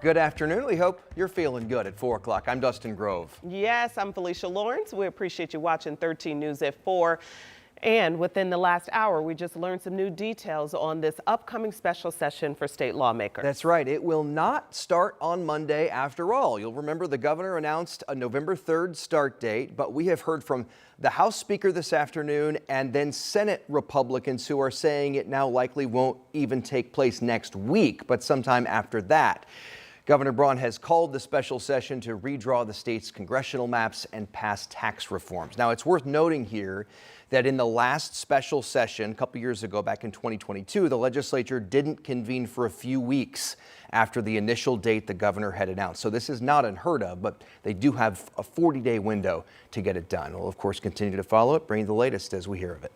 Good afternoon. We hope you're feeling good at 4 o'clock. I'm Dustin Grove. Yes, I'm Felicia Lawrence. We appreciate you watching 13 News at 4. And within the last hour, we just learned some new details on this upcoming special session for state lawmakers. That's right. It will not start on Monday after all. You'll remember the governor announced a November 3rd start date, but we have heard from the House Speaker this afternoon and then Senate Republicans who are saying it now likely won't even take place next week, but sometime after that. Governor Braun has called the special session to redraw the state's congressional maps and pass tax reforms. Now, it's worth noting here that in the last special session a couple years ago, back in 2022, the legislature didn't convene for a few weeks after the initial date the governor had announced. So this is not unheard of, but they do have a 40-day window to get it done. We'll, of course, continue to follow it, bring you the latest as we hear of it.